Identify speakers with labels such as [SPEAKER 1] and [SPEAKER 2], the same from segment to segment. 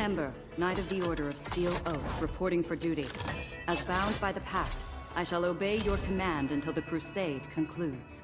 [SPEAKER 1] Ember, Knight of the Order of Steel Oath, reporting for duty. As bound by the Pact, I shall obey your command until the crusade concludes.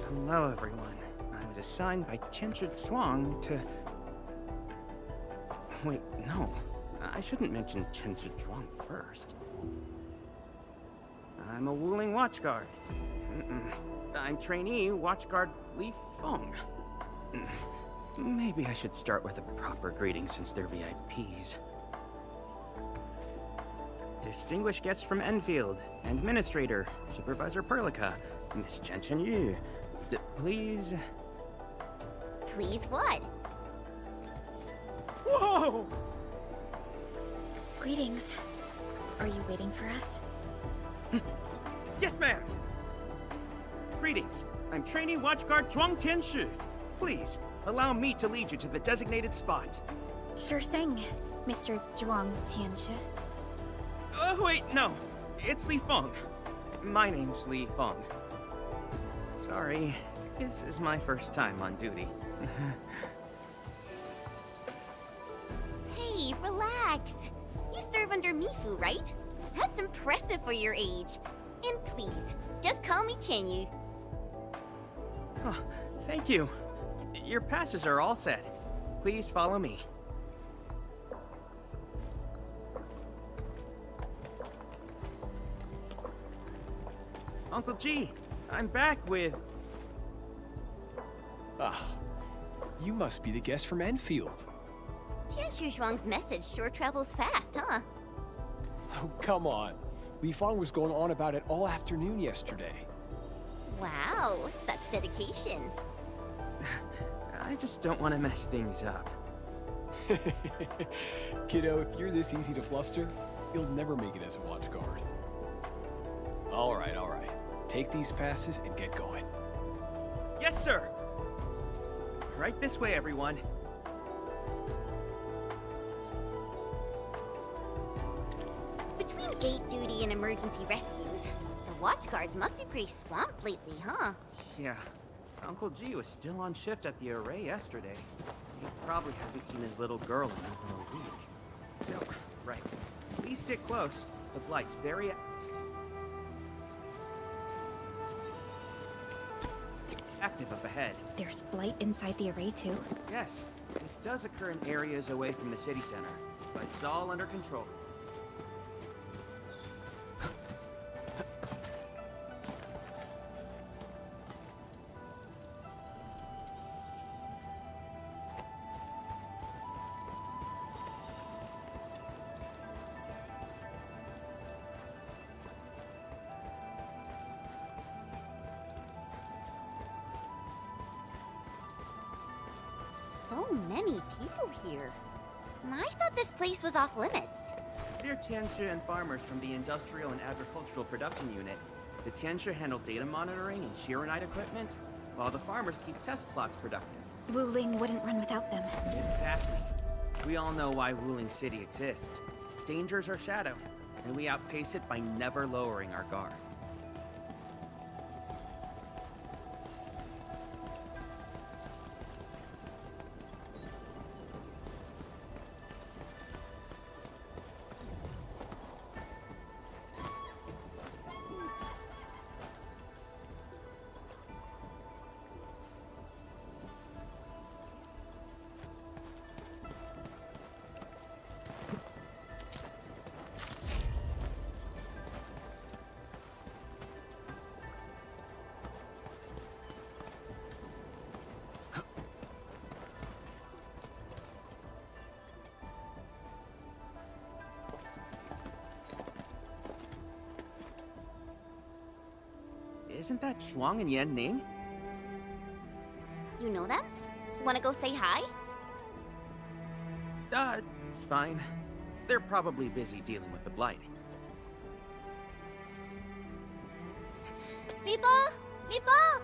[SPEAKER 2] Hello, everyone. I was assigned by Tianchi Zhuang to... Wait, no. I shouldn't mention Tianchi Zhuang first. I'm a Wuling Watchguard. I'm trainee Watchguard Li Feng. Maybe I should start with a proper greeting since they're VIPs. Distinguished guests from Endfield, Administrator, Supervisor Perlica, Miss Chen Chen Yu. Please...
[SPEAKER 3] Please what?
[SPEAKER 2] Whoa!
[SPEAKER 3] Greetings. Are you waiting for us?
[SPEAKER 2] Yes, ma'am! Greetings. I'm trainee Watchguard Zhuang Tianshi. Please, allow me to lead you to the designated spot.
[SPEAKER 3] Sure thing, Mr. Zhuang Tianshi.
[SPEAKER 2] Wait, no. It's Li Feng. My name's Li Feng. Sorry, this is my first time on duty.
[SPEAKER 3] Hey, relax. You serve under Mifu, right? That's impressive for your age. And please, just call me Chenyu.
[SPEAKER 2] Oh, thank you. Your passes are all set. Please follow me. Uncle G, I'm back with...
[SPEAKER 4] Ah, you must be the guest from Endfield.
[SPEAKER 3] Tianshu Zhuang's message sure travels fast, huh?
[SPEAKER 4] Oh, come on. Li Feng was going on about it all afternoon yesterday.
[SPEAKER 3] Wow, such dedication.
[SPEAKER 2] I just don't want to mess things up.
[SPEAKER 4] Kiddo, if you're this easy to fluster, you'll never make it as a watch guard. All right, all right. Take these passes and get going.
[SPEAKER 2] Yes, sir! Right this way, everyone.
[SPEAKER 3] Between gate duty and emergency rescues, the watch guards must be pretty swamped lately, huh?
[SPEAKER 2] Yeah. Uncle G was still on shift at the array yesterday. He probably hasn't seen his little girl in over a week. No, right. Please stick close. The blight's very... active up ahead.
[SPEAKER 3] There's blight inside the array, too?
[SPEAKER 2] Yes, it does occur in areas away from the city center, but it's all under control.
[SPEAKER 3] So many people here. I thought this place was off limits.
[SPEAKER 2] They're Tianshi and farmers from the Industrial and Agricultural Production Unit. The Tianshi handle data monitoring and Shiranite equipment, while the farmers keep test plots productive.
[SPEAKER 3] Wuling wouldn't run without them.
[SPEAKER 2] Exactly. We all know why Wuling City exists. Dangers our shadow, and we outpace it by never lowering our guard. Isn't that Shuang and Yan Ning?
[SPEAKER 3] You know them? Wanna go say hi?
[SPEAKER 2] It's fine. They're probably busy dealing with the blight.
[SPEAKER 3] Li Feng! Li Feng!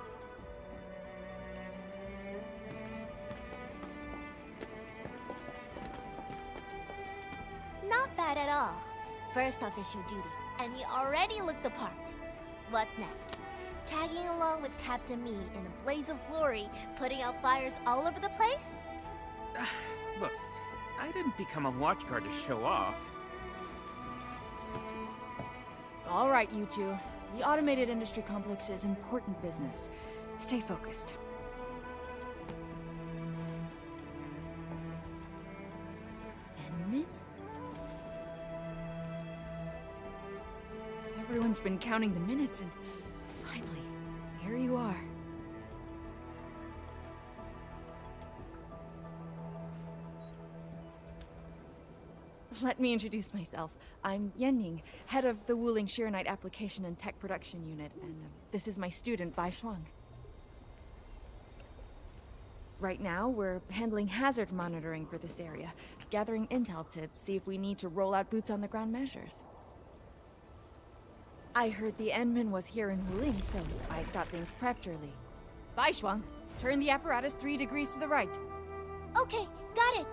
[SPEAKER 5] Not bad at all. First official duty, and you already look the part. What's next? Tagging along with Captain Me in a blaze of glory, putting out fires all over the place?
[SPEAKER 2] Look, I didn't become a watchguard to show off.
[SPEAKER 6] All right, you two. The automated industry complex is important business. Stay focused. Enmin? Everyone's been counting the minutes, and finally, here you are. Let me introduce myself. I'm Yenning, head of the Wuling Shiranite Application and Tech Production Unit, and this is my student, Bai Shuang. Right now, we're handling hazard monitoring for this area, gathering intel to see if we need to roll out boots-on-the-ground measures. I heard the Endman was here in Wuling, so I got things prepped early. Bai Shuang, turn the apparatus 3 degrees to the right.
[SPEAKER 5] Okay, got it.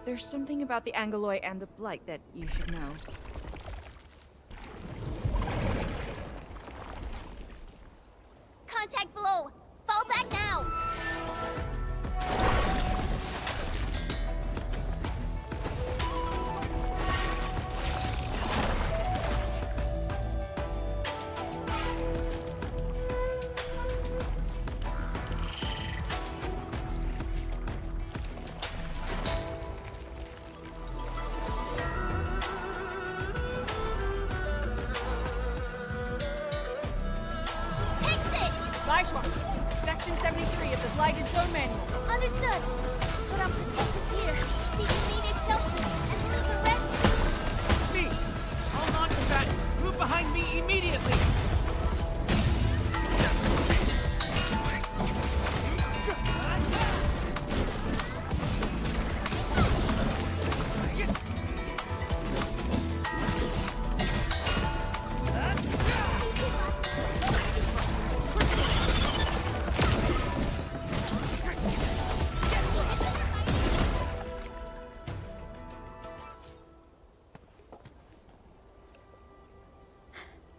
[SPEAKER 6] There's something about the Angoloi and the Blight that you should know.
[SPEAKER 3] Contact below! Fall back now!
[SPEAKER 6] Section 73 of the Blighted Zone Manual.
[SPEAKER 5] Understood. Put on protective gear, seek immediate shelter, and lose the rest.
[SPEAKER 2] Me! All non-combatants, move behind me immediately!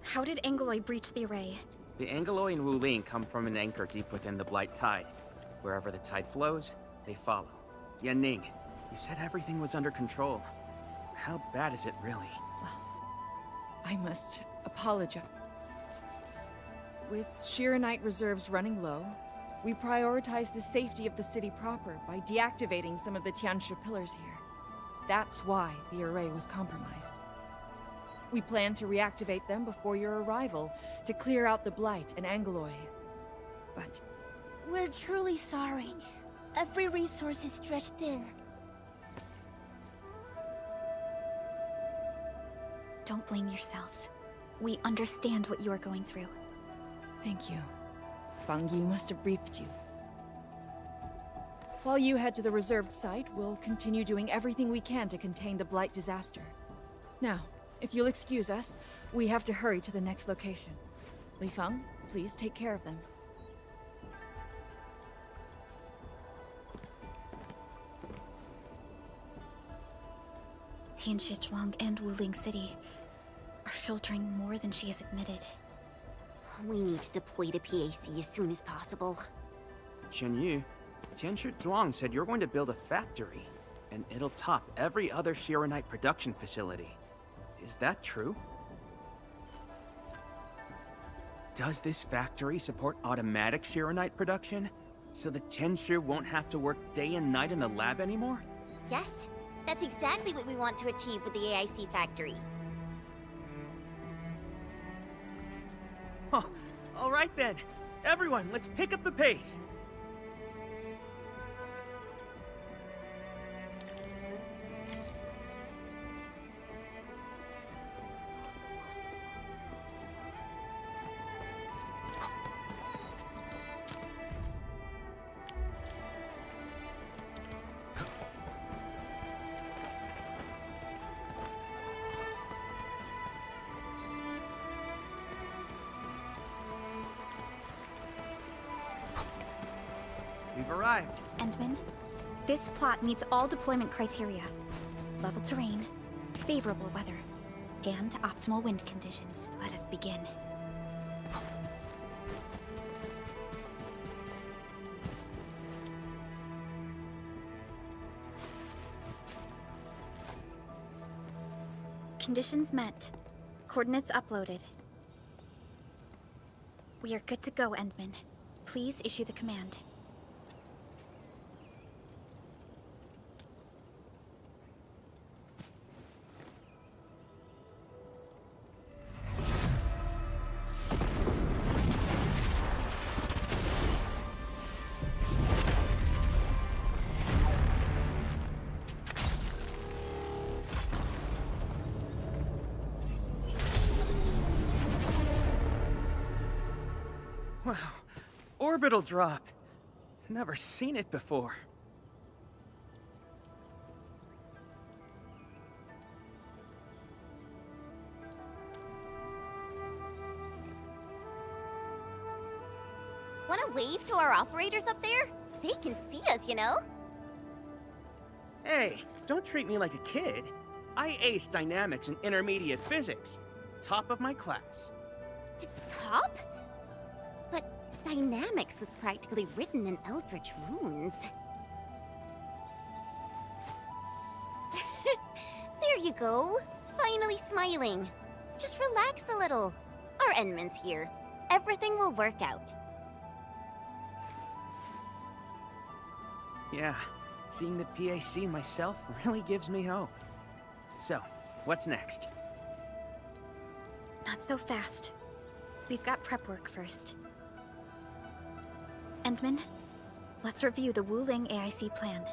[SPEAKER 7] How did Angoloi breach the array?
[SPEAKER 2] The Angoloi and Wuling come from an anchor deep within the Blight Tide. Wherever the tide flows, they follow. Yanning, you said everything was under control. How bad is it really?
[SPEAKER 6] I must apologize. With Shiranite reserves running low, we prioritize the safety of the city proper by deactivating some of the Tianshu pillars here. That's why the array was compromised. We plan to reactivate them before your arrival to clear out the Blight and Angoloi. But
[SPEAKER 5] We're truly sorry. Every resource is stretched thin.
[SPEAKER 7] Don't blame yourselves. We understand what you are going through.
[SPEAKER 6] thank you. Fang Yi must have briefed you. While you head to the reserved site, we'll continue doing everything we can to contain the Blight disaster. Now, if you'll excuse us, we have to hurry to the next location. Li Feng, please take care of them.
[SPEAKER 7] Tianshi Zhuang and Wuling City are sheltering more than she has admitted.
[SPEAKER 3] We need to deploy the PAC as soon as possible.
[SPEAKER 2] Chen Yu, Tianshu Zhuang said you're going to build a factory, and it'll top every other Shiranite production facility. Is that true? Does this factory support automatic Shiranite production? So the Tianshu won't have to work day and night in the lab anymore?
[SPEAKER 3] Yes, that's exactly what we want to achieve with the AIC factory.
[SPEAKER 2] Huh. All right then. Everyone, let's pick up the pace. We've arrived.
[SPEAKER 7] Endman, this plot meets all deployment criteria. Level terrain, favorable weather, and optimal wind conditions. Let us begin. Conditions met. Coordinates uploaded. We are good to go, Endman. Please issue the command.
[SPEAKER 2] Wow. Orbital drop. Never seen it before.
[SPEAKER 3] Wanna wave to our operators up there? They can see us, you know?
[SPEAKER 2] Hey, don't treat me like a kid. I aced dynamics and intermediate physics. Top of my class.
[SPEAKER 3] Top? But dynamics was practically written in Eldritch runes. There you go. Finally smiling. Just relax a little. Our Endman's here. Everything will work out.
[SPEAKER 2] Yeah, seeing the PAC myself really gives me hope. So, what's next?
[SPEAKER 7] Not so fast. We've got prep work first. Endman, let's review the Wuling AIC plan.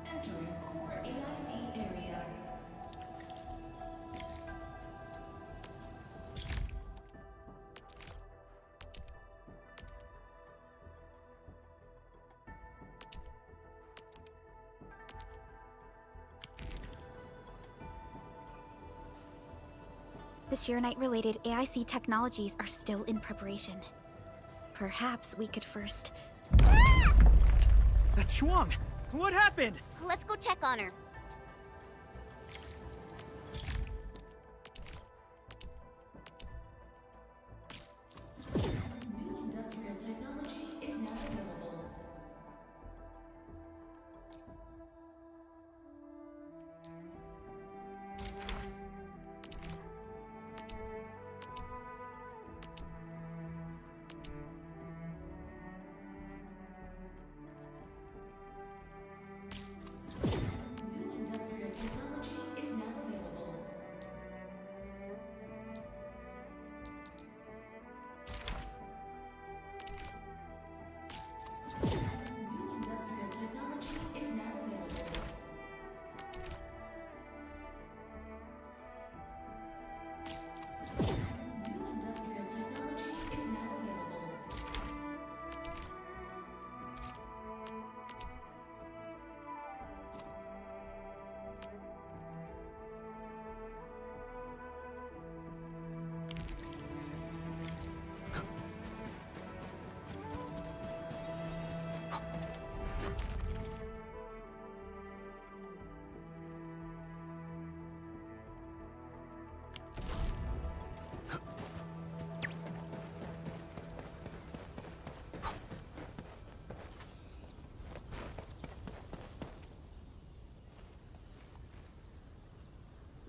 [SPEAKER 8] Entering core AIC area.
[SPEAKER 7] The Shirenite-related AIC technologies are still in preparation. Perhaps we could first...
[SPEAKER 2] Chuang! What happened?
[SPEAKER 3] Let's go check on her.
[SPEAKER 8] New industrial technology is now available. New industrial technology is now available. New industrial technology is now available. New industrial technology is now available.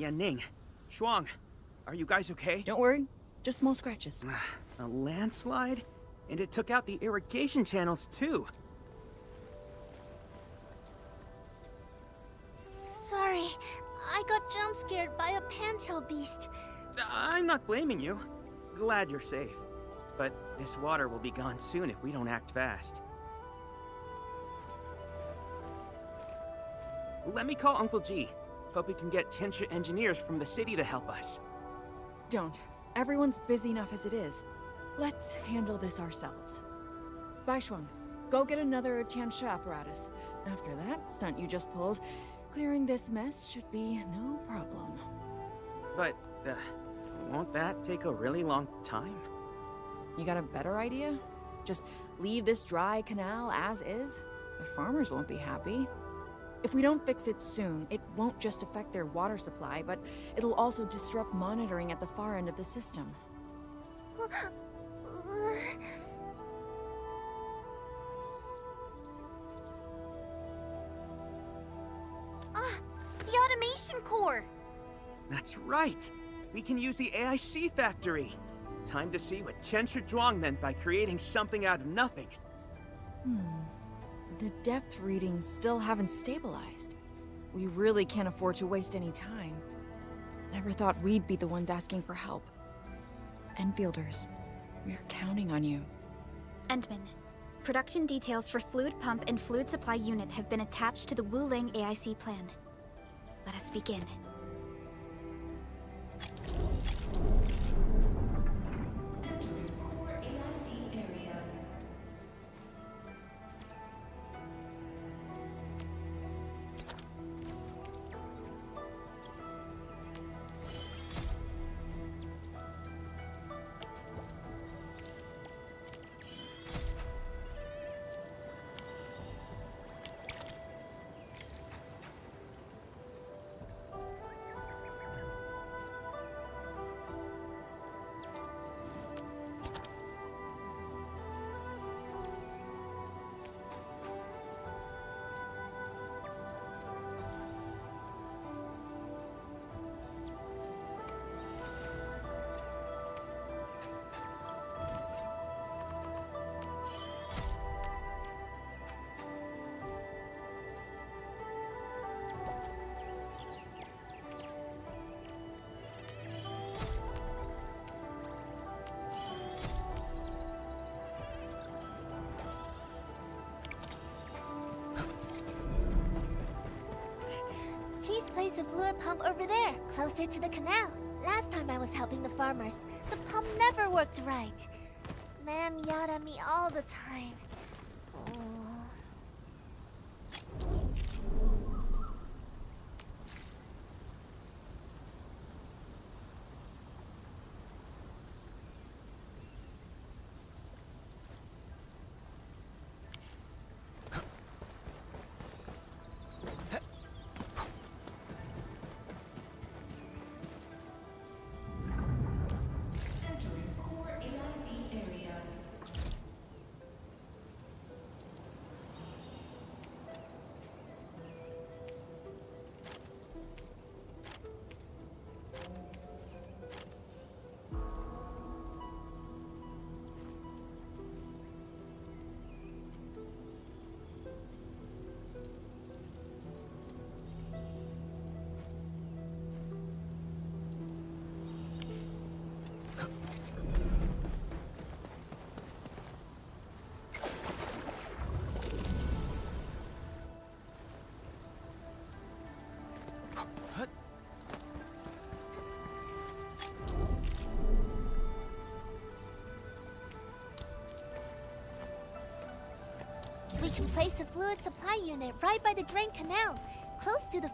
[SPEAKER 2] Yeah, Ning. Chuang, are you guys okay?
[SPEAKER 6] Don't worry, just small scratches.
[SPEAKER 2] A landslide? And it took out the irrigation channels, too.
[SPEAKER 5] Sorry, I got jump scared by a pantail beast.
[SPEAKER 2] I'm not blaming you. Glad you're safe. But this water will be gone soon if we don't act fast. Let me call Uncle G. Hope we can get Tinsha engineers from the city to help us.
[SPEAKER 6] Don't. Everyone's busy enough as it is. Let's handle this ourselves. Baishuang, go get another Tiansha apparatus. After that stunt you just pulled, clearing this mess should be no problem.
[SPEAKER 2] But, won't that take a really long time?
[SPEAKER 6] You got a better idea? Just leave this dry canal as is? The farmers won't be happy. If we don't fix it soon, it won't just affect their water supply, but it'll also disrupt monitoring at the far end of the system.
[SPEAKER 3] Encore!
[SPEAKER 2] That's right! We can use the AIC factory! Time to see what Tianshi Zhuang meant by creating something out of nothing.
[SPEAKER 6] The depth readings still haven't stabilized. We really can't afford to waste any time. Never thought we'd be the ones asking for help. Enfielders, we're counting on you.
[SPEAKER 7] Endman, production details for fluid pump and fluid supply unit have been attached to the Wuling AIC plan. Let us begin.
[SPEAKER 8] Entering core AIC area.
[SPEAKER 5] Please place a fluid pump over there, closer to the canal. Last time I was helping the farmers, the pump never worked right. Ma'am yelled at me all the time. Oh.
[SPEAKER 8] Entering core AIC area.
[SPEAKER 5] We can place a fluid supply unit right by the drain canal, close to the...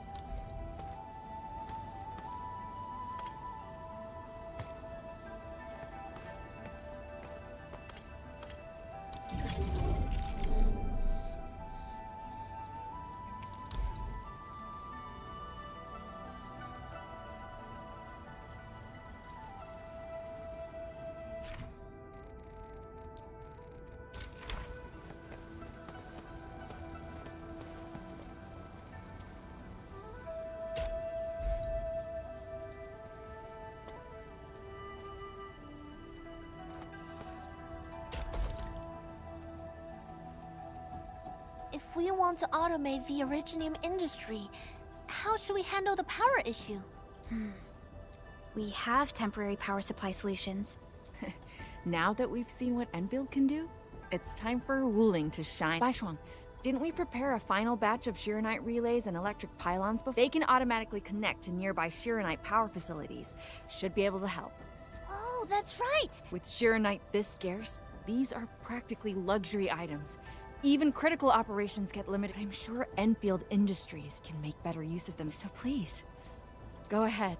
[SPEAKER 5] If we want to automate the originium industry, how should we handle the power issue?
[SPEAKER 7] We have temporary power supply solutions.
[SPEAKER 6] Now that we've seen what Enfield can do, it's time for Wuling to shine. Baishuang, didn't we prepare a final batch of Shiranite relays and electric pylons before? They can automatically connect to nearby Shiranite power facilities. Should be able to help.
[SPEAKER 5] Oh, that's right!
[SPEAKER 6] With Shiranite this scarce, these are practically luxury items. Even critical operations get limited. I'm sure Enfield Industries can make better use of them, so please, go ahead.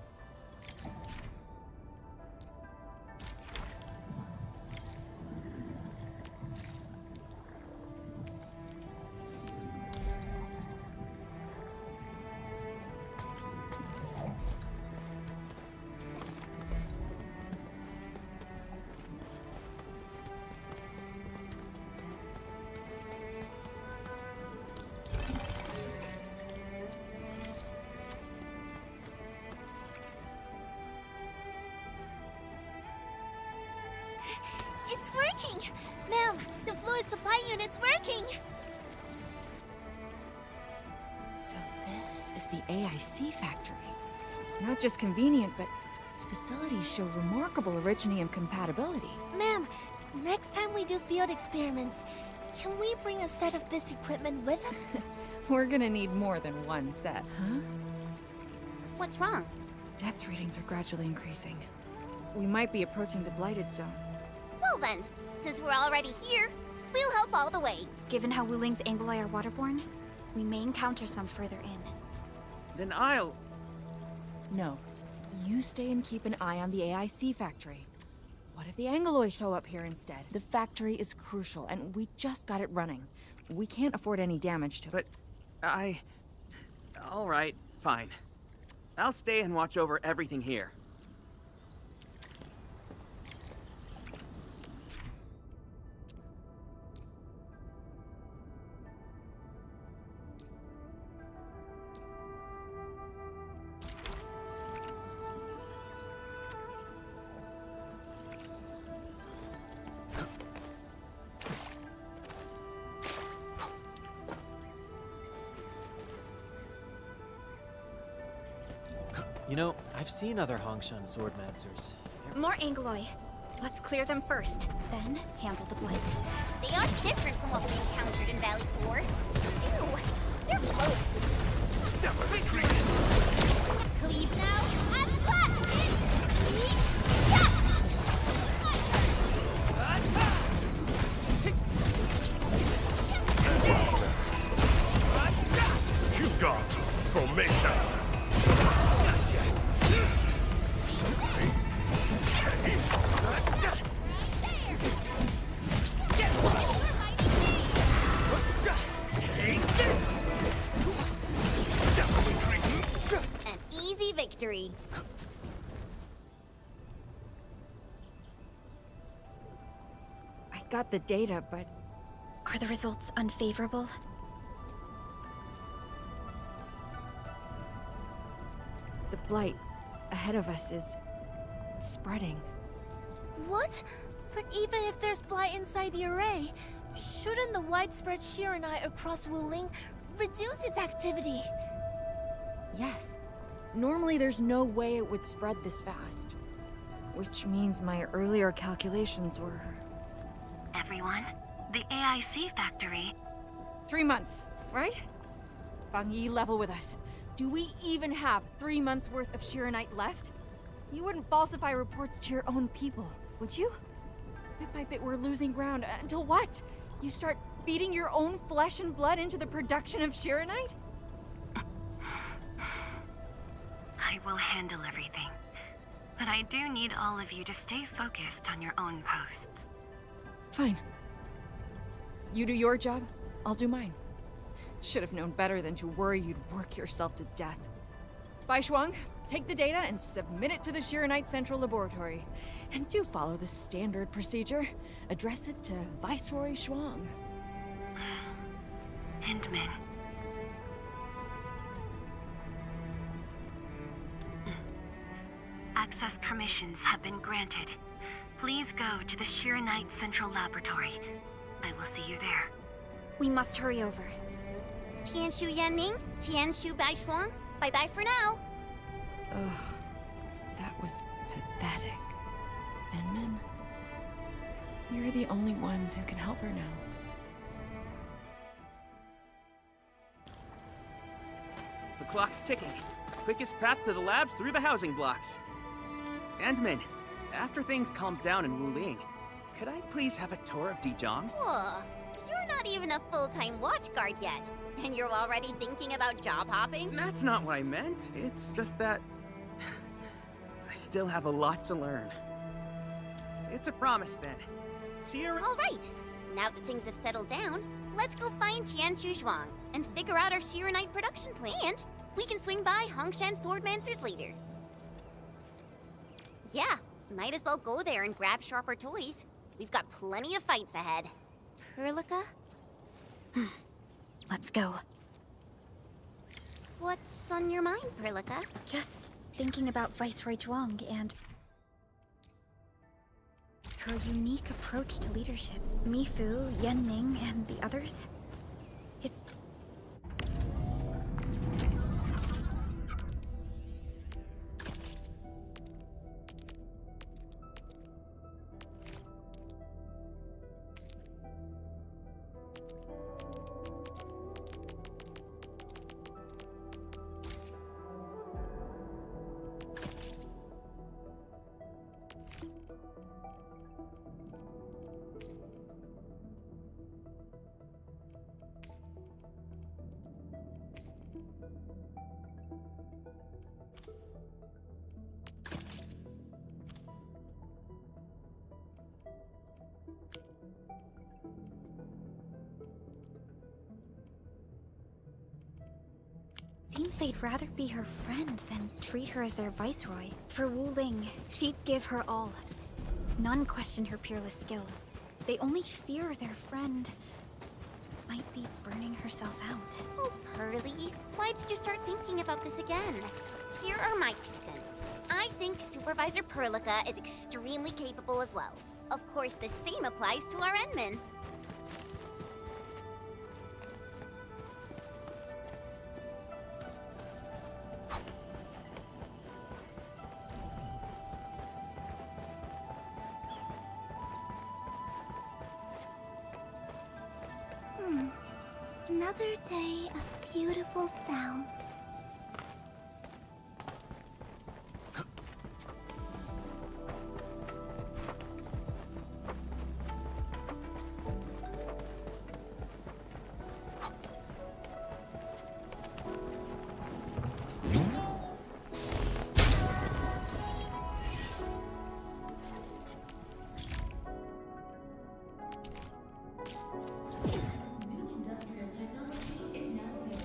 [SPEAKER 5] Ma'am, the fluid supply unit's working!
[SPEAKER 6] So this is the AIC factory. Not just convenient, but its facilities show remarkable originium compatibility.
[SPEAKER 5] Ma'am, next time we do field experiments, can we bring a set of this equipment with us?
[SPEAKER 6] We're gonna need more than one set, huh?
[SPEAKER 3] What's wrong?
[SPEAKER 6] Depth readings are gradually increasing. We might be approaching the blighted zone.
[SPEAKER 3] Well then, since we're already here, we'll help all the way.
[SPEAKER 7] Given how Wuling's Angloi are waterborne, we may encounter some further in.
[SPEAKER 2] Then I'll...
[SPEAKER 6] No. You stay and keep an eye on the AIC factory. What if the Angloi show up here instead? The factory is crucial, and we just got it running. We can't afford any damage to it.
[SPEAKER 2] But all right, fine. I'll stay and watch over everything here.
[SPEAKER 9] You know, I've seen other Hongshan swordmancers.
[SPEAKER 7] More Angloi. Let's clear them first, then handle the blight.
[SPEAKER 3] They are different from what we encountered in Valley 4. Ew, they're close.
[SPEAKER 10] Never retreat!
[SPEAKER 3] Cleave now, and blast!
[SPEAKER 10] You gods, formation!
[SPEAKER 3] An easy victory.
[SPEAKER 6] I got the data, but
[SPEAKER 7] Are the results unfavorable?
[SPEAKER 6] the blight ahead of us is spreading.
[SPEAKER 5] What? But even if there's blight inside the array, shouldn't the widespread Shiranite across Wuling reduce its activity?
[SPEAKER 6] Yes. Normally there's no way it would spread this fast. Which means my earlier calculations were...
[SPEAKER 11] Everyone, the AIC factory.
[SPEAKER 6] 3 months, right? Bang Yi, level with us. Do we even have 3 months worth of Shiranite left? You wouldn't falsify reports to your own people, would you? Bit by bit we're losing ground, until what? You start feeding your own flesh and blood into the production of Shiranite?
[SPEAKER 11] I will handle everything. But I do need all of you to stay focused on your own posts.
[SPEAKER 6] Fine. You do your job, I'll do mine. Should have known better than to worry you'd work yourself to death. Bai Shuang, take the data and submit it to the Shiranite Central Laboratory. And do follow the standard procedure. Address it to Viceroy Shuang.
[SPEAKER 11] Hindman. Access permissions have been granted. Please go to the Shiranite Central Laboratory. I will see you there.
[SPEAKER 7] We must hurry over.
[SPEAKER 3] Tianshu Yanning, Tianshu Bai Shuang. Bye-bye for now.
[SPEAKER 6] Ugh, that was pathetic. Benman, you're the only ones who can help her now.
[SPEAKER 2] The clock's ticking. Quickest path to the labs through the housing blocks. Endman, after things calm down in Wuling, could I please have a tour of Dijiang?
[SPEAKER 3] Whoa, you're not even a full-time watchguard yet. And you're already thinking about job hopping?
[SPEAKER 2] That's not what I meant. It's just that... I still have a lot to learn. It's a promise, then. See you around.
[SPEAKER 3] All right. Now that things have settled down, let's go find Tianshu Shuang and figure out our Shiranite production plan. And we can swing by Hongshan Swordmancers later. Yeah, might as well go there and grab sharper toys. We've got plenty of fights ahead. Perlica?
[SPEAKER 7] Let's go.
[SPEAKER 3] What's on your mind, Perlica?
[SPEAKER 7] Just thinking about Viceroy Zhuang and... Her unique approach to leadership. Mifu, Yenning, and the others. It's... Seems they'd rather be her friend than treat her as their viceroy. For Wu Ling, she'd give her all. None question her peerless skill. They only fear their friend might be burning herself out.
[SPEAKER 3] Oh, Pearly, why did you start thinking about this again? Here are my 2 cents. I think Supervisor Perlica is extremely capable as well. Of course, the same applies to our Endman.
[SPEAKER 5] Another day of beautiful sounds.
[SPEAKER 8] New industrial technology is now available.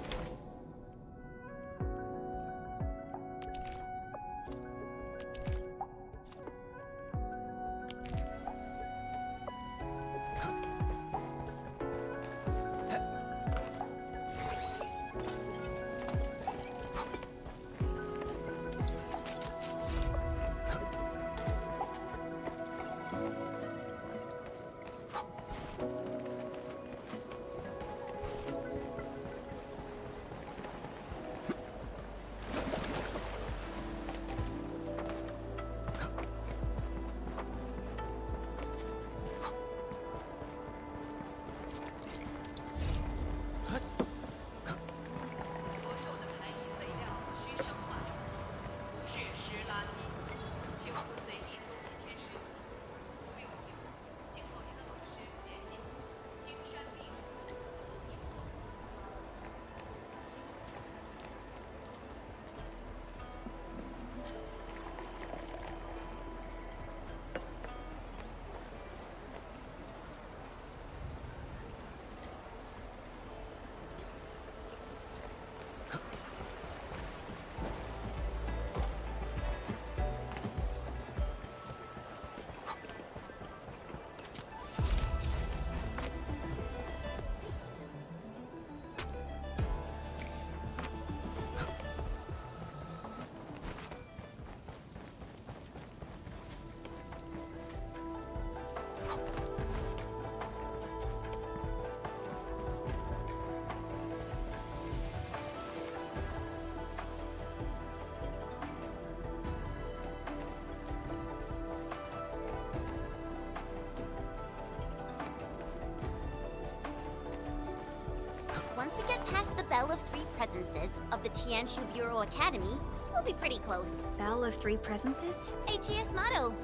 [SPEAKER 3] Once we get past the Belle of Three Presences of the Tianshu Bureau Academy, we'll be pretty close.
[SPEAKER 7] Belle of Three Presences?
[SPEAKER 3] HES motto.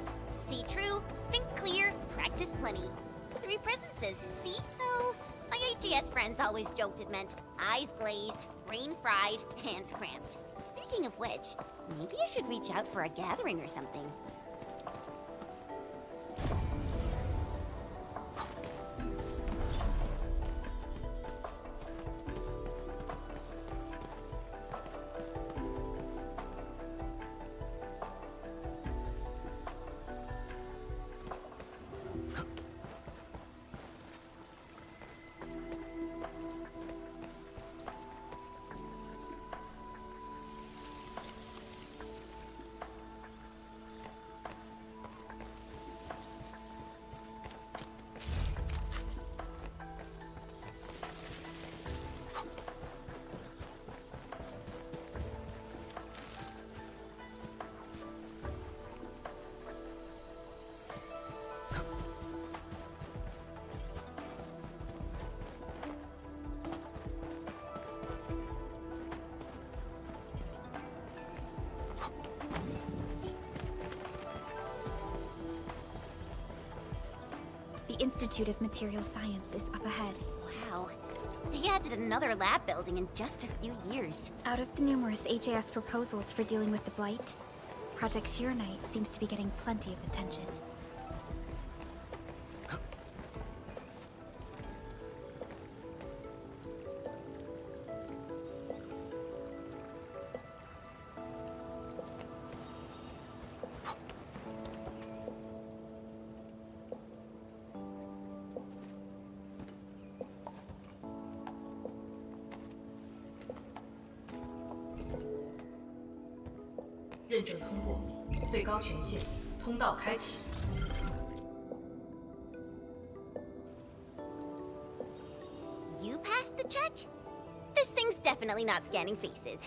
[SPEAKER 3] See true, think clear, practice plenty. 3 presences, see? Oh, my HES friends always joked it meant eyes glazed, brain fried, hands cramped. Speaking of which, maybe I should reach out for a gathering or something.
[SPEAKER 7] Institute of Material Science is up ahead.
[SPEAKER 3] Wow. They added another lab building in just a few years.
[SPEAKER 7] Out of the numerous HAS proposals for dealing with the Blight, Project Sheeranite seems to be getting plenty of attention.
[SPEAKER 3] You passed the check? This thing's definitely not scanning faces.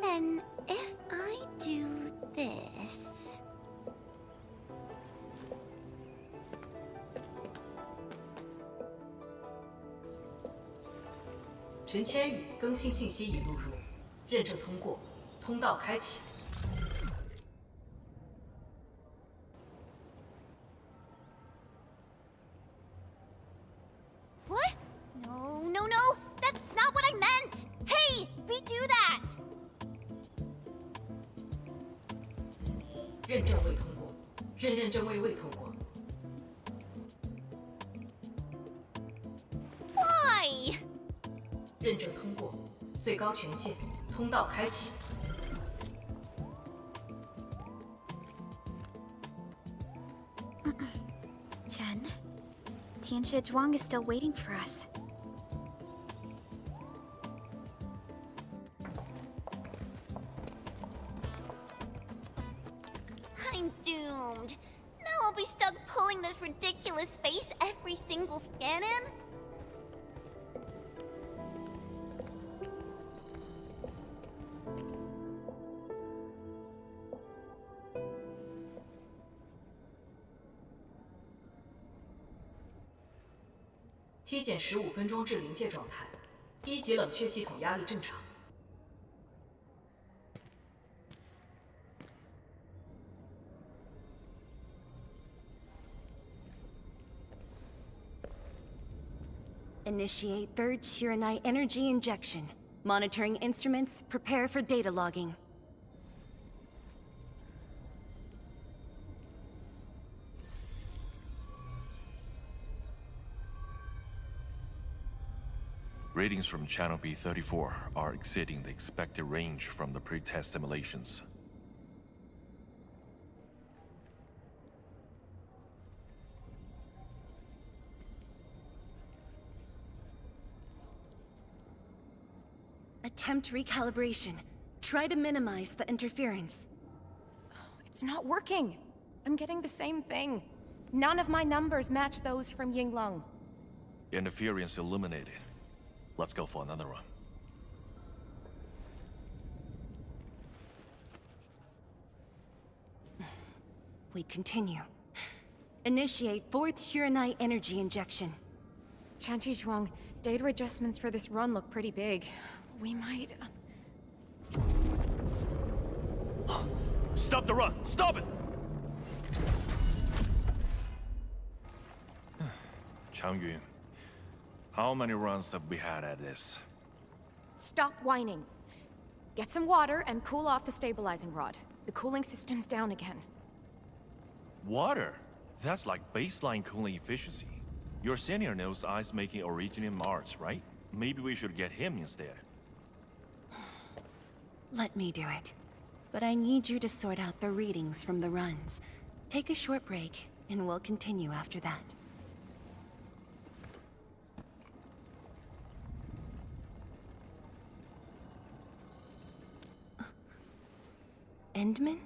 [SPEAKER 3] Then, if I do this... What? No, no, no! That's not what I meant! Hey! Redo that! Why?
[SPEAKER 7] Chen, Tianxie Zhuang is still waiting for us.
[SPEAKER 3] I'm doomed. Now I'll be stuck pulling this ridiculous face every single scan-in?
[SPEAKER 12] Initiate third Sheeranite energy injection. Monitoring instruments, prepare for data logging.
[SPEAKER 10] Readings from Channel B34 are exceeding the expected range from the pre-test simulations.
[SPEAKER 12] Attempt recalibration. Try to minimize the interference.
[SPEAKER 13] It's not working. I'm getting the same thing. None of my numbers match those from Yinglong.
[SPEAKER 10] Interference eliminated. Let's go for another run.
[SPEAKER 12] We continue. Initiate fourth Sheeranite energy injection.
[SPEAKER 13] Tianxie Zhuang, data adjustments for this run look pretty big. We might...
[SPEAKER 10] Stop the run! Stop it! Changyun, how many runs have we had at this?
[SPEAKER 13] Stop whining. Get some water and cool off the stabilizing rod. The cooling system's down again.
[SPEAKER 10] Water? That's like baseline cooling efficiency. Your senior knows ice making origin in Mars, right? Maybe we should get him instead.
[SPEAKER 12] Let me do it. But I need you to sort out the readings from the runs. Take a short break, and we'll continue after that. Endman?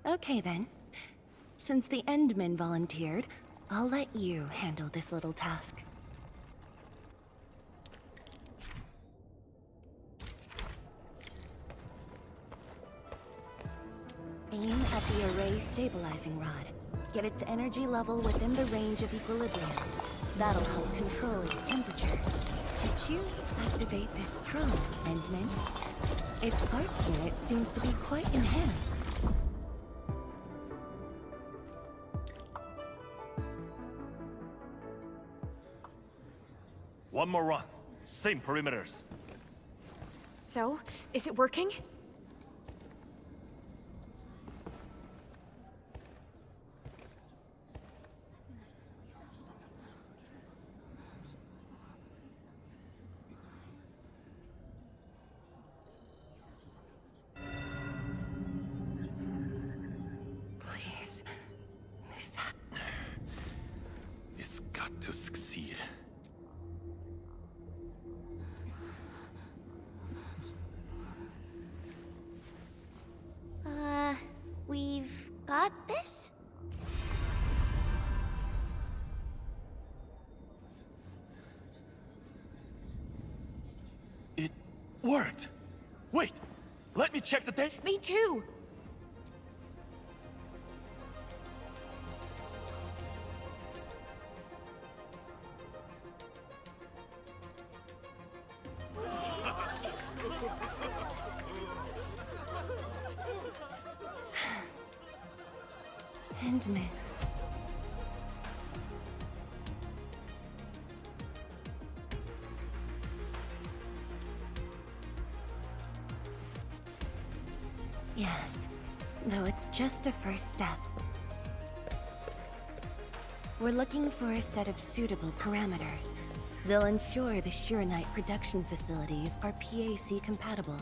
[SPEAKER 12] Okay then. Since the Endman volunteered, I'll let you handle this little task. Aim at the array stabilizing rod. Get its energy level within the range of equilibrium. That'll help control its temperature. Did you activate this drone, Endman? Its arts unit seems to be quite enhanced.
[SPEAKER 10] One more run. Same perimeters.
[SPEAKER 13] So, is it working?
[SPEAKER 12] Please.
[SPEAKER 10] It's got to succeed.
[SPEAKER 3] We've got this?
[SPEAKER 10] It worked! Wait! Let me check the date.
[SPEAKER 13] Me too!
[SPEAKER 12] Endman. Yes, though it's just a first step. We're looking for a set of suitable parameters. They'll ensure the Shiranite production facilities are PAC compatible.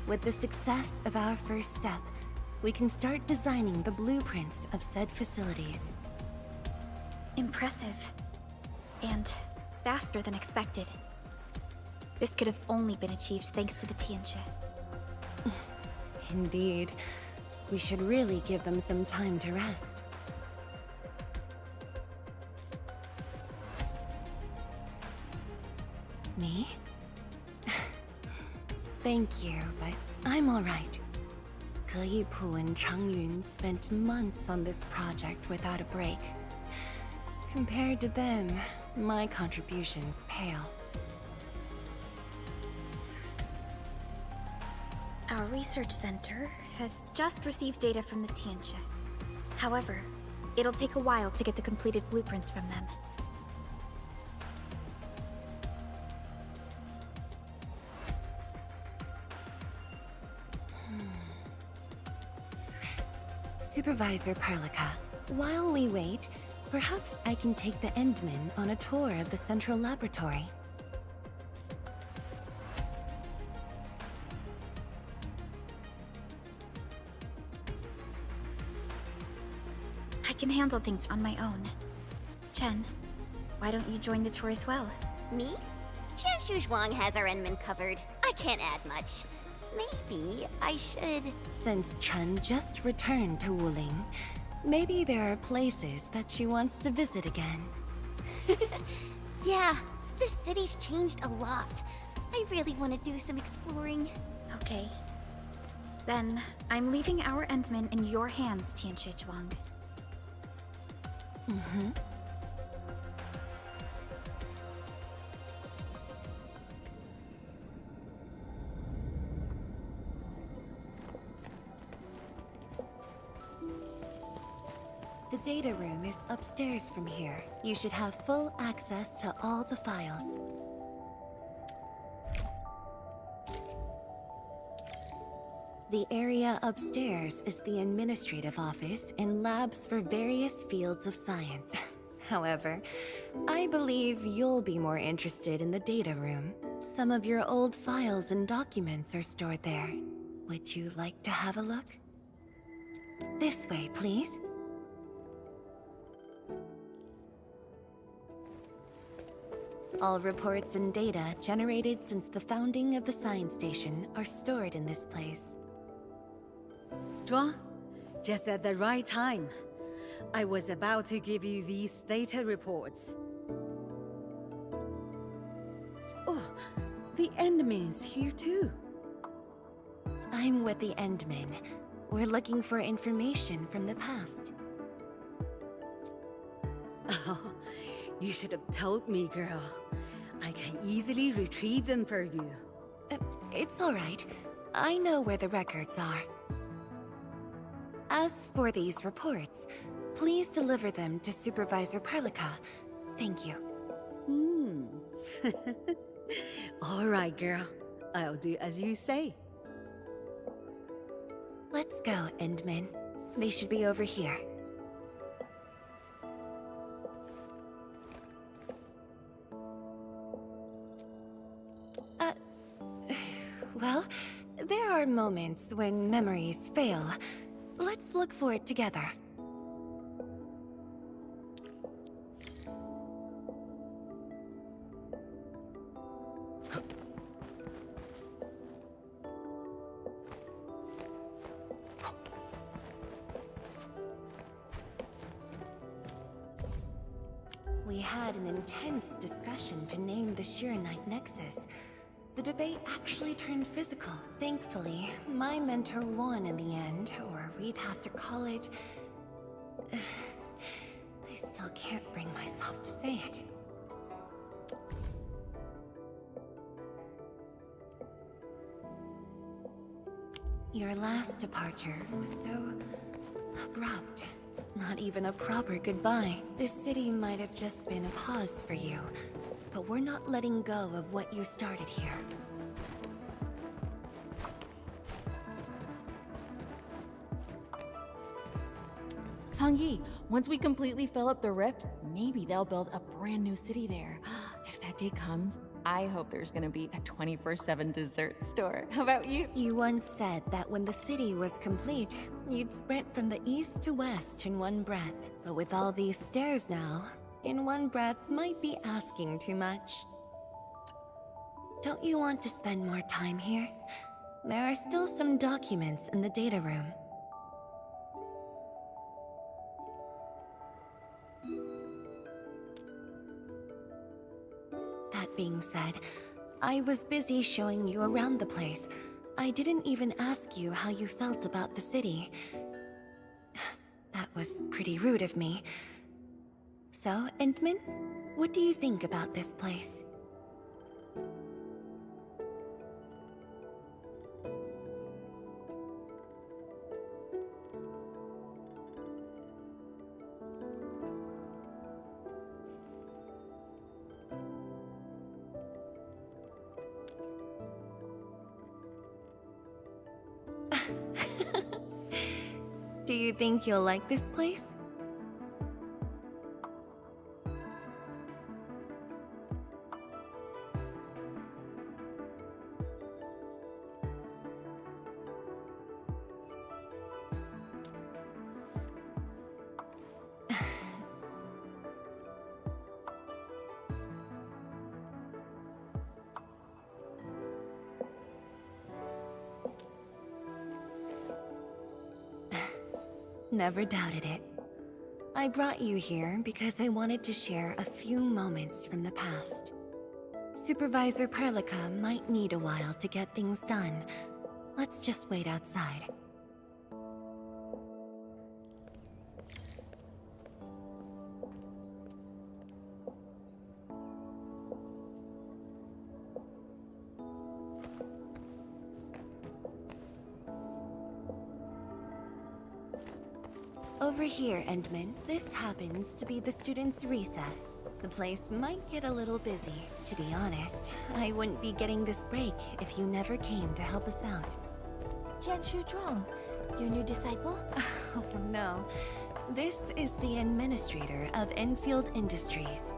[SPEAKER 12] With the success of our first step, we can start designing the blueprints of said facilities.
[SPEAKER 7] Impressive. And faster than expected. This could have only been achieved thanks to the Tianxia.
[SPEAKER 12] Indeed. We should really give them some time to rest. Me? Thank you, but I'm all right. Ge Yipu and Changyun spent months on this project without a break. Compared to them, my contributions pale.
[SPEAKER 7] Our research center has just received data from the Tianxia. However, it'll take a while to get the completed blueprints from them.
[SPEAKER 12] Supervisor Perlica, while we wait, perhaps I can take the Endman on a tour of the central laboratory.
[SPEAKER 7] I can handle things on my own. Chen, why don't you join the tour as well?
[SPEAKER 3] Me? Chen Shuzhuang has our Endman covered. I can't add much. Maybe I should...
[SPEAKER 12] Since Chen just returned to Wuling, maybe there are places that she wants to visit again.
[SPEAKER 3] Yeah, this city's changed a lot. I really want to do some exploring.
[SPEAKER 7] Okay. Then, I'm leaving our Endman in your hands, Tianxia Zhuang.
[SPEAKER 12] Mm-hmm. The data room is upstairs from here. You should have full access to all the files. The area upstairs is the administrative office and labs for various fields of science. However, I believe you'll be more interested in the data room. Some of your old files and documents are stored there. Would you like to have a look? This way, please. All reports and data generated since the founding of the science station are stored in this place.
[SPEAKER 14] Zhuang, just at the right time. I was about to give you these data reports. Oh, the Endman's here too.
[SPEAKER 12] I'm with the Endman. We're looking for information from the past.
[SPEAKER 14] Oh, you should have told me, girl. I can easily retrieve them for you.
[SPEAKER 12] It's all right. I know where the records are. As for these reports, please deliver them to Supervisor Perlica. Thank you.
[SPEAKER 14] All right, girl. I'll do as you say.
[SPEAKER 12] Let's go, Endman. They should be over here. Well, there are moments when memories fail. Let's look for it together. We had an intense discussion to name the Shiranite Nexus. The debate actually turned physical. Thankfully, my mentor won in the end, or we'd have to call it... I still can't bring myself to say it. Your last departure was so abrupt. Not even a proper goodbye. This city might have just been a pause for you, but we're not letting go of what you started here.
[SPEAKER 6] Fangyi, once we completely fill up the rift, maybe they'll build a brand new city there. If that day comes, I hope there's gonna be a 24/7 dessert store. How about you?
[SPEAKER 12] You once said that when the city was complete, you'd sprint from the east to west in one breath. But with all these stairs now, in one breath might be asking too much. Don't you want to spend more time here? There are still some documents in the data room. That being said, I was busy showing you around the place. I didn't even ask you how you felt about the city. That was pretty rude of me. So, Endman, what do you think about this place? Do you think you'll like this place? Never doubted it. I brought you here because I wanted to share a few moments from the past. Supervisor Perlica might need a while to get things done. Let's just wait outside. Over here, Endman. This happens to be the students' recess. The place might get a little busy. To be honest, I wouldn't be getting this break if you never came to help us out.
[SPEAKER 5] Tianshu Zhuang, your new disciple?
[SPEAKER 12] Oh no. This is the administrator of Enfield Industries.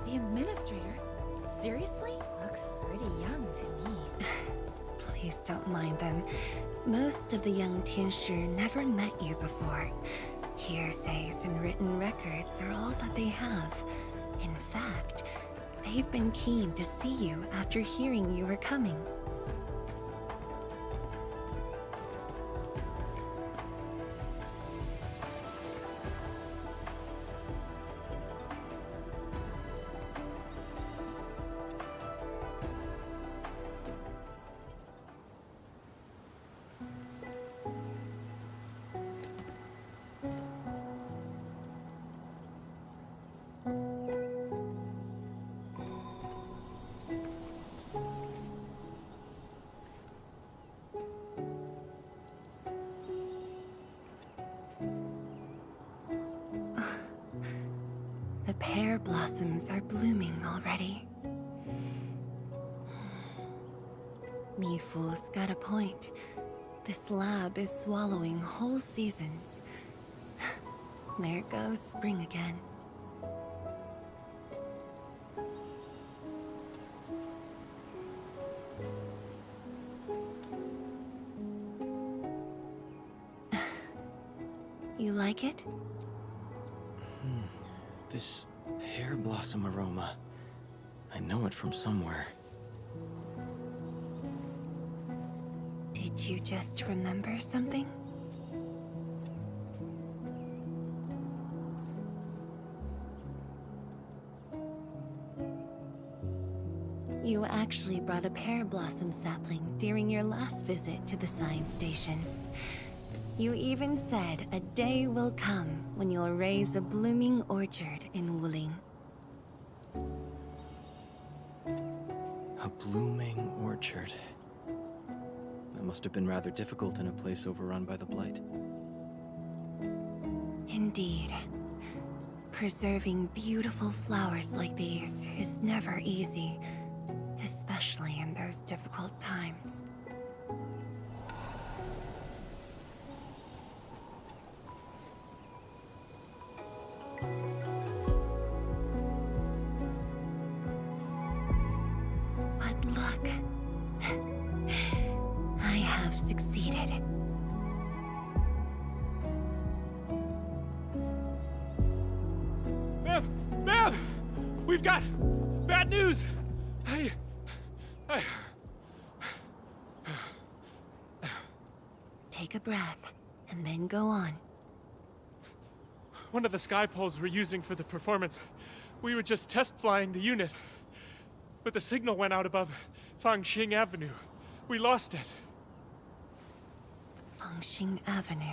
[SPEAKER 13] The administrator? Seriously?
[SPEAKER 5] Looks pretty young to me.
[SPEAKER 12] Please don't mind them. Most of the young Tianshi never met you before. Hearsays and written records are all that they have. In fact, they've been keen to see you after hearing you were coming. pear blossoms are blooming already. Mifu's got a point. This lab is swallowing whole seasons. There goes spring again. You like it?
[SPEAKER 9] This pear blossom aroma. I know it from somewhere.
[SPEAKER 12] Did you just remember something? You actually brought a pear blossom sapling during your last visit to the science station. You even said a day will come when you'll raise a blooming orchard in Wuling.
[SPEAKER 9] A blooming orchard. That must have been rather difficult in a place overrun by the Blight.
[SPEAKER 12] Indeed. Preserving beautiful flowers like these is never easy, especially in those difficult times. But look, I have succeeded.
[SPEAKER 15] Ma'am! We've got bad news!
[SPEAKER 12] Take a breath, and then go on.
[SPEAKER 15] One of the sky poles we're using for the performance. We were just test flying the unit. But the signal went out above Fangxing Avenue. We lost it.
[SPEAKER 12] Fangxing Avenue.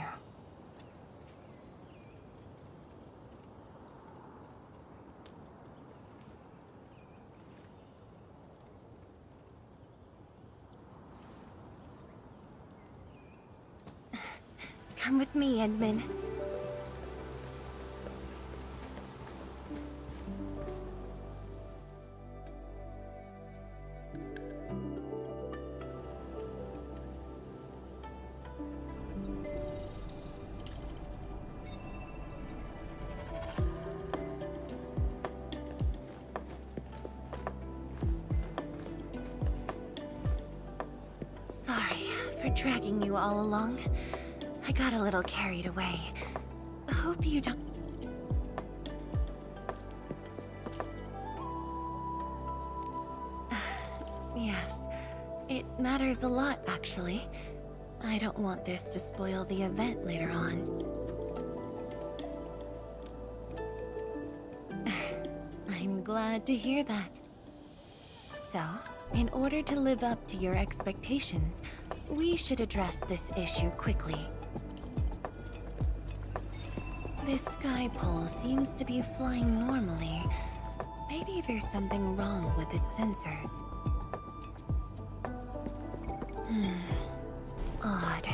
[SPEAKER 12] Come with me, Edmund. Sorry for dragging you all along. I got a little carried away. Hope you don't... Yes, it matters a lot, actually. I don't want this to spoil the event later on. I'm glad to hear that. So, in order to live up to your expectations, we should address this issue quickly. This sky pole seems to be flying normally. Maybe there's something wrong with its sensors. Odd.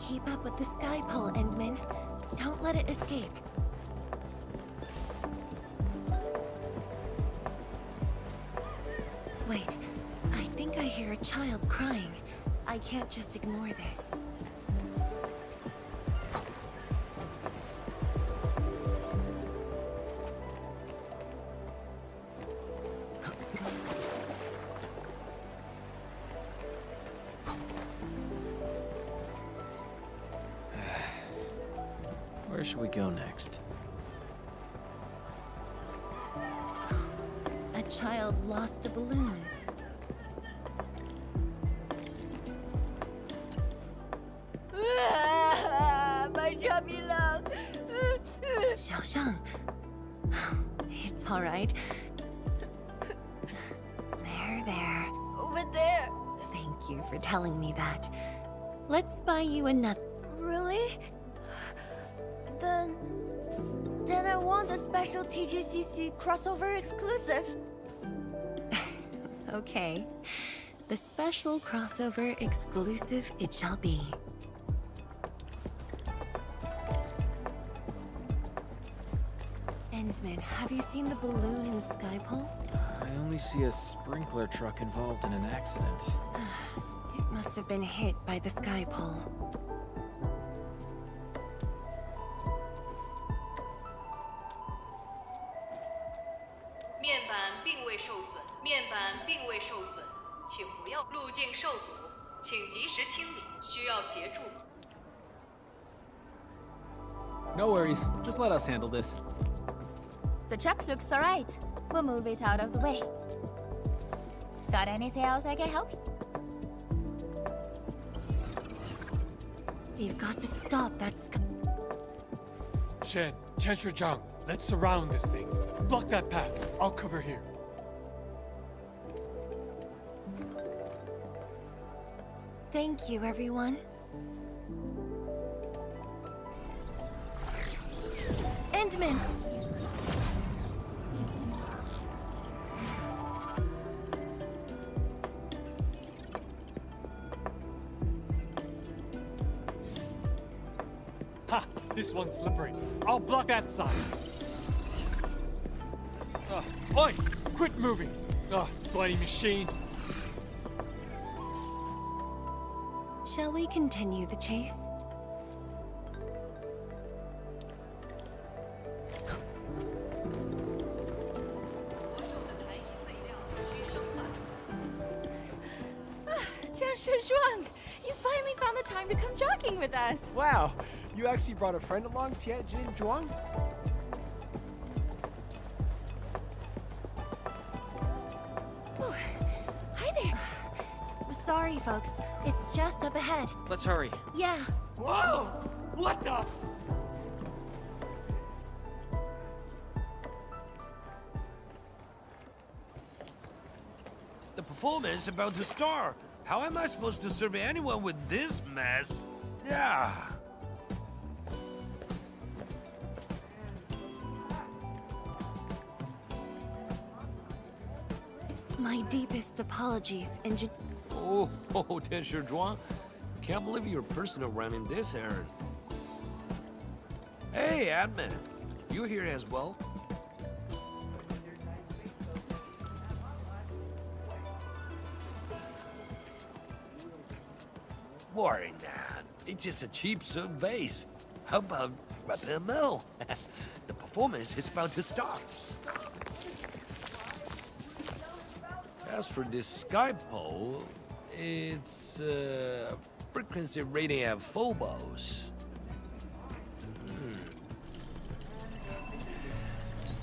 [SPEAKER 12] Keep up with the sky pole, Endman. Don't let it escape. Wait, I think I hear a child crying. I can't just ignore this.
[SPEAKER 9] Where should we go next?
[SPEAKER 12] A child lost a balloon.
[SPEAKER 5] My chubby love.
[SPEAKER 12] Xiaoshang. It's all right. There.
[SPEAKER 5] Over there.
[SPEAKER 12] Thank you for telling me that. Let's buy you another.
[SPEAKER 5] Really? Then Then I want a special TGCC crossover exclusive.
[SPEAKER 12] Okay. The special crossover exclusive it shall be. Endman, have you seen the balloon in Skypole?
[SPEAKER 9] I only see a sprinkler truck involved in an accident.
[SPEAKER 12] It must have been hit by the Skypole.
[SPEAKER 16] 面板并未受损，面板并未受损，请不要路径受阻，请及时清理，需要协助。
[SPEAKER 17] No worries, just let us handle this.
[SPEAKER 5] The truck looks alright. We'll move it out of the way. Got anything else I can help you?
[SPEAKER 12] We've got to stop that
[SPEAKER 15] Shen, Zhang, let's surround this thing. Block that path. I'll cover here.
[SPEAKER 12] Thank you, everyone. Endman!
[SPEAKER 15] Ha! This one's slippery. I'll block that side. Oi! Quit moving! Bloody machine!
[SPEAKER 12] Shall we continue the chase?
[SPEAKER 6] You finally found the time to come jogging with us.
[SPEAKER 4] Wow, you actually brought a friend along, Tianjin Zhuang?
[SPEAKER 5] Hi there.
[SPEAKER 12] Sorry, folks. It's just up ahead.
[SPEAKER 9] Let's hurry.
[SPEAKER 12] Yeah.
[SPEAKER 15] Whoa! What the?
[SPEAKER 18] The performance is about to start. How am I supposed to serve anyone with this mess? Yeah.
[SPEAKER 12] My deepest apologies,
[SPEAKER 18] Oh, Tensher Zhuang. Can't believe you're personal running this errand. Hey, admin. You here as well? Boring, man. It's just a cheap soap base. How about Rapid? The performance is about to start. As for this Skypole, it's frequency rating at Phobos.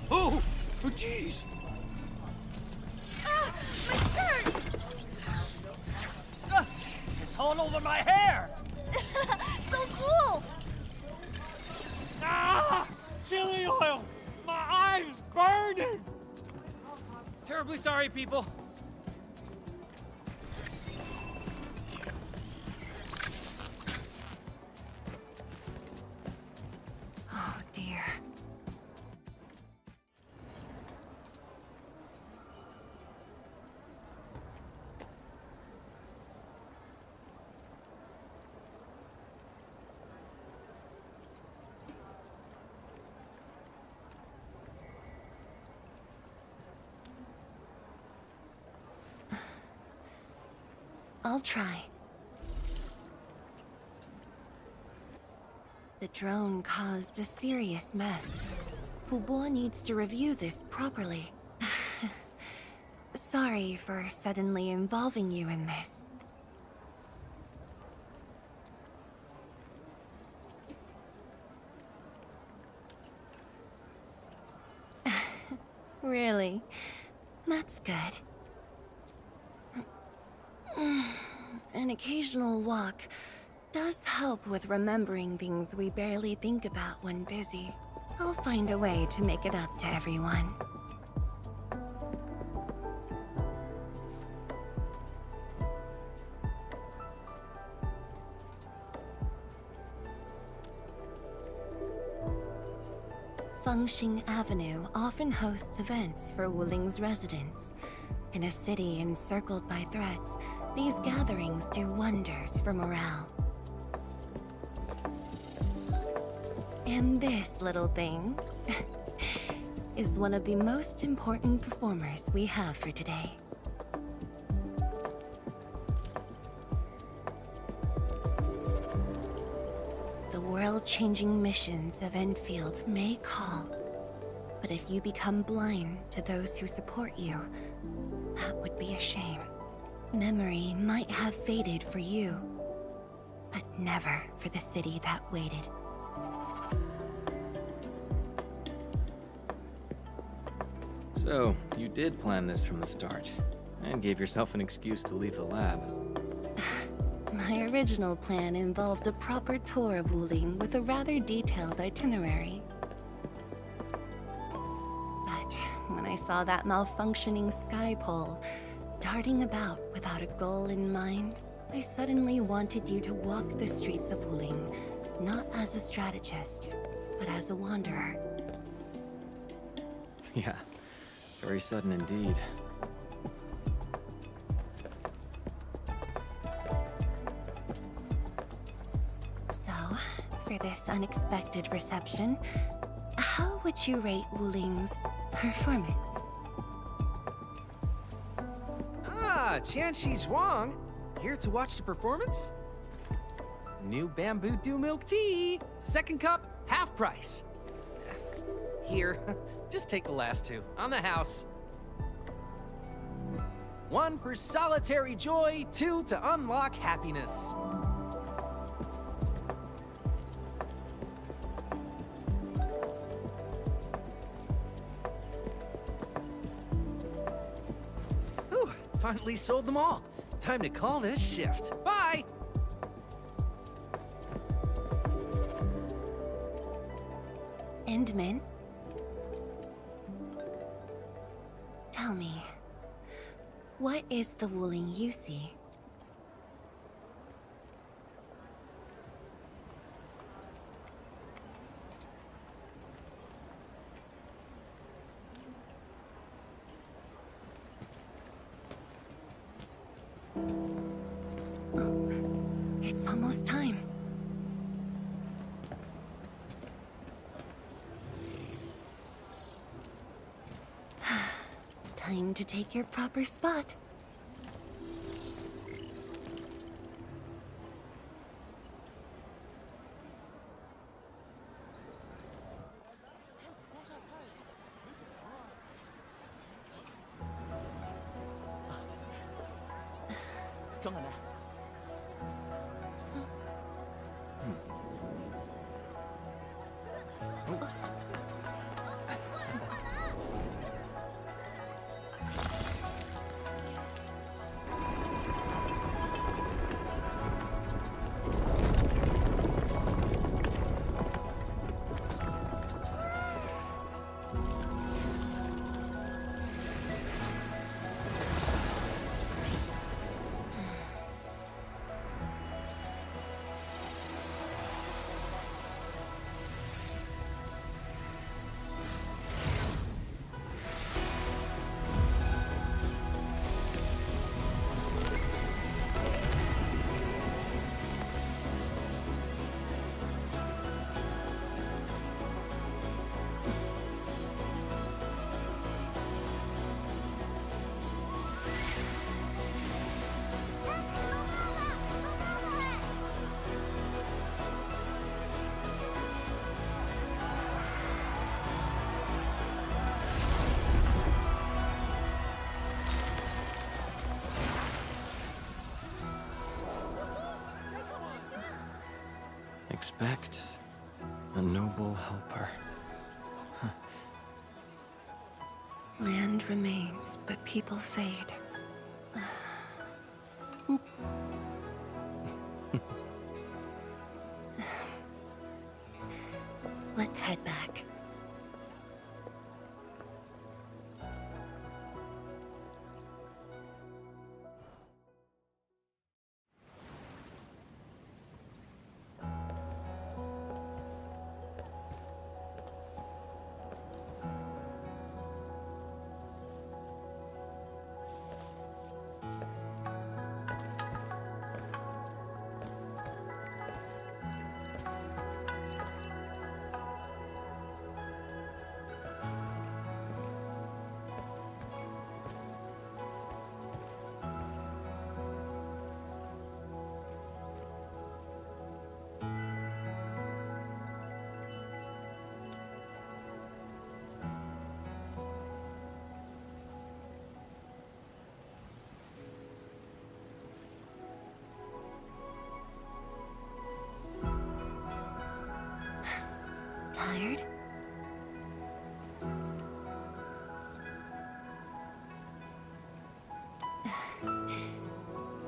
[SPEAKER 18] Oh, jeez.
[SPEAKER 5] Ah, my shirt!
[SPEAKER 18] It's all over my hair.
[SPEAKER 5] So cool!
[SPEAKER 15] Ah! Chili oil! My eye's burning!
[SPEAKER 9] Terribly sorry, people.
[SPEAKER 12] Oh, dear. I'll try. The drone caused a serious mess. Fubo needs to review this properly. Sorry for suddenly involving you in this. Really? That's good. An occasional walk does help with remembering things we barely think about when busy. I'll find a way to make it up to everyone. Fengxing Avenue often hosts events for Wuling's residents. In a city encircled by threats, these gatherings do wonders for morale. And this little thing is one of the most important performers we have for today. The world-changing missions of Endfield may call, but if you become blind to those who support you, that would be a shame. Memory might have faded for you, but never for the city that waited.
[SPEAKER 9] So, you did plan this from the start, and gave yourself an excuse to leave the lab.
[SPEAKER 12] My original plan involved a proper tour of Wuling with a rather detailed itinerary. But when I saw that malfunctioning sky pole darting about without a goal in mind, I suddenly wanted you to walk the streets of Wuling, not as a strategist, but as a wanderer.
[SPEAKER 9] Yeah, very sudden indeed.
[SPEAKER 12] So, for this unexpected reception, how would you rate Wuling's performance?
[SPEAKER 19] Ah, Qianxi Zhuang! Here to watch the performance? New bamboo dew milk tea! Second cup, half price. Here, just take the last two, on the house. One for solitary joy, two to unlock happiness. Whew, finally sold them all. Time to call this shift. Bye!
[SPEAKER 12] Endman? Tell me, what is the Wuling you see? Oh, it's almost time. Time to take your proper spot.
[SPEAKER 9] Expect a noble helper.
[SPEAKER 12] Land remains, but people fade. Let's head back.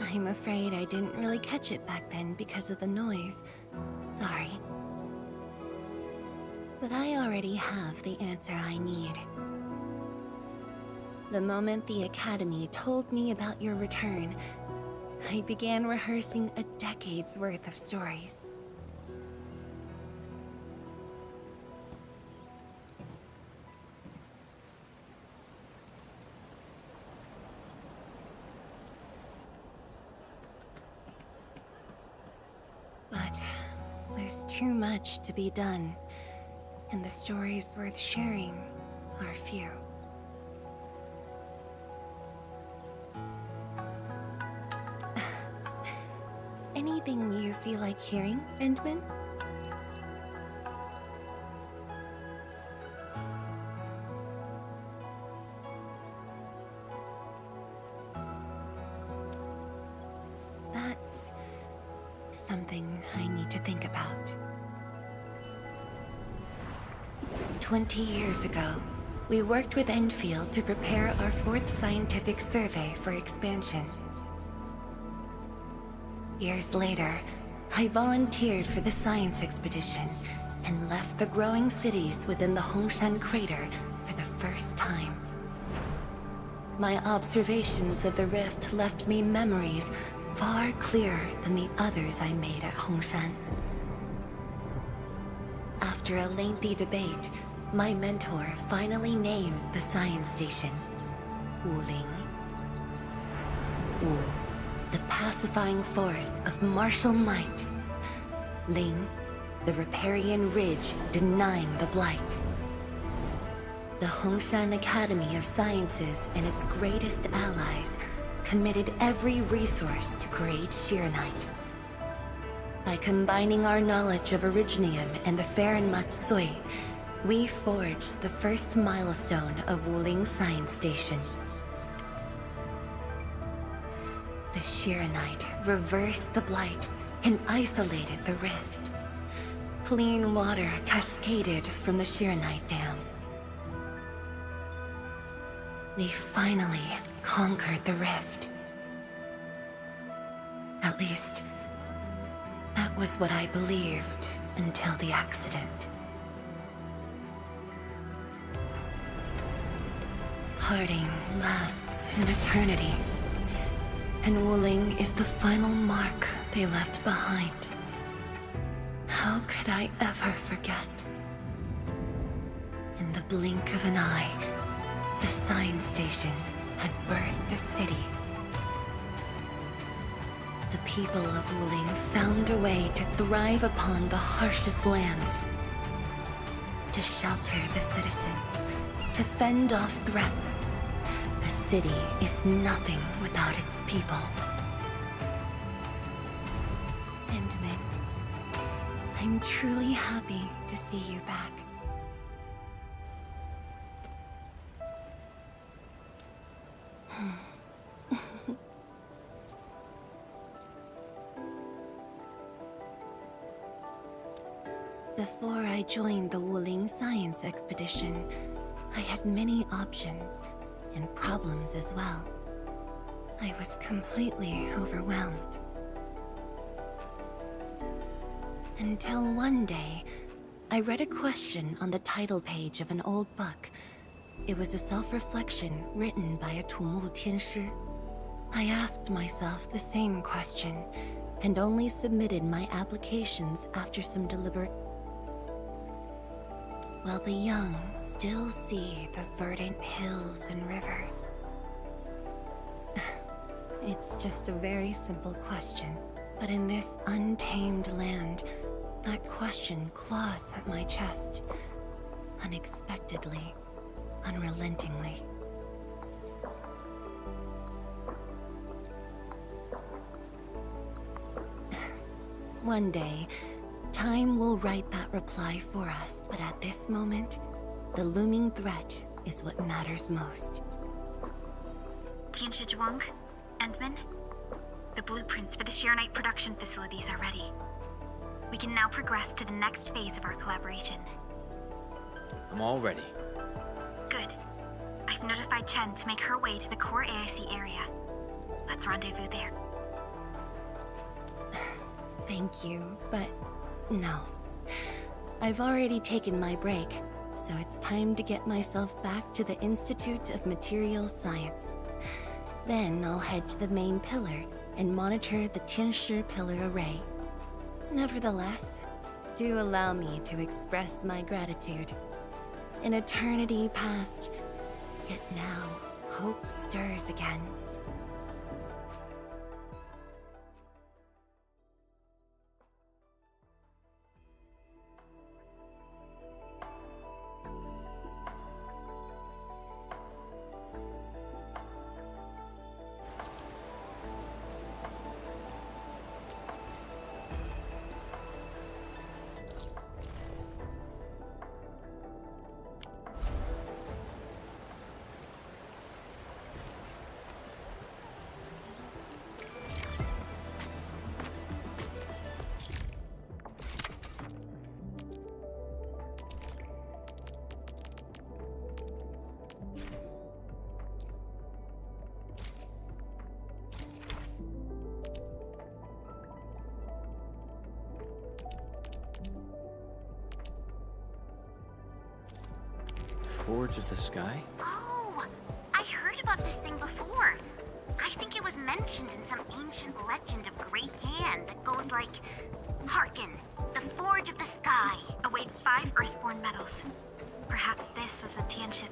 [SPEAKER 12] I'm afraid I didn't really catch it back then because of the noise. Sorry. But I already have the answer I need. The moment the Academy told me about your return, I began rehearsing a decade's worth of stories. But there's too much to be done, and the stories worth sharing are few. Anything you feel like hearing, Endman? That's something I need to think about. 20 years ago, we worked with Endfield to prepare our 4th scientific survey for expansion. Years later, I volunteered for the science expedition and left the growing cities within the Hongshan crater for the first time. My observations of the rift left me memories far clearer than the others I made at Hongshan. After a lengthy debate, my mentor finally named the science station Wuling. Wu, the pacifying force of martial might. Ling, the riparian ridge denying the blight. The Hongshan Academy of Sciences and its greatest allies committed every resource to create Shiranite. By combining our knowledge of Originium and the Farron Matsui, we forged the first milestone of Wuling Science Station. The Shiranite reversed the blight and isolated the rift. Clean water cascaded from the Shiranite Dam. We finally conquered the rift. At least, that was what I believed until the accident. Parting lasts an eternity, and Wuling is the final mark they left behind. How could I ever forget? In the blink of an eye, the science station had birthed a city. The people of Wuling found a way to thrive upon the harshest lands, to shelter the citizens, to fend off threats. A city is nothing without its people. Endman, I'm truly happy to see you back. Before I joined the Wuling Science Expedition, I had many options, and problems as well. I was completely overwhelmed. Until one day, I read a question on the title page of an old book. It was a self-reflection written by a Tumu Tianshi. I asked myself the same question, and only submitted my applications after some deliberate. While the young still see the verdant hills and rivers. It's just a very simple question, but in this untamed land, that question claws at my chest, unexpectedly, unrelentingly. One day, time will write that reply for us, but at this moment, the looming threat is what matters most.
[SPEAKER 7] Tianshi Zhuang, Endman, the blueprints for the Shiranite production facilities are ready. We can now progress to the next phase of our collaboration.
[SPEAKER 9] I'm all ready.
[SPEAKER 7] Good. I've notified Chen to make her way to the core AIC area. Let's rendezvous there.
[SPEAKER 12] Thank you, but no. I've already taken my break, so it's time to get myself back to the Institute of Materials Science. Then I'll head to the main pillar and monitor the Tianshi pillar array. Nevertheless, do allow me to express my gratitude. An eternity passed, yet now hope stirs again.
[SPEAKER 9] Forge of the Sky?
[SPEAKER 3] Oh, I heard about this thing before. I think it was mentioned in some ancient legend of Great Yan that goes like, Hearken, the Forge of the Sky awaits 5 Earthborn metals. Perhaps this was the Tianshi.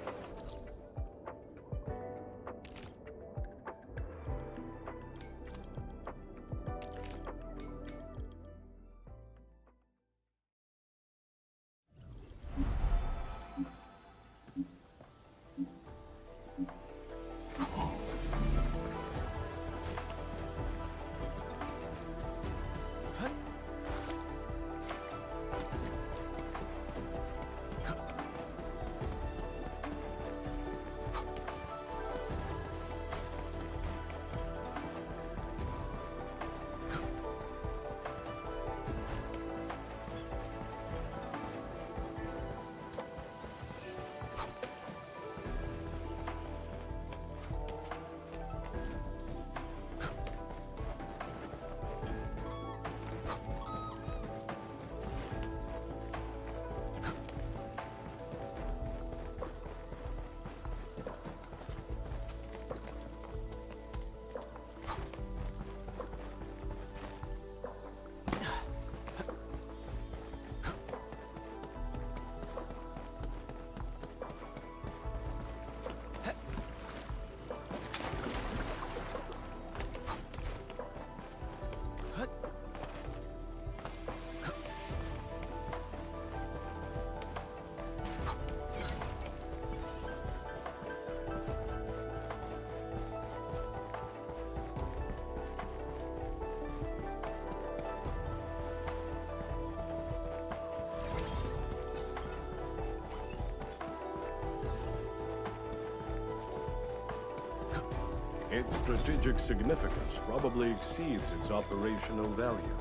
[SPEAKER 20] Its strategic significance probably exceeds its operational value.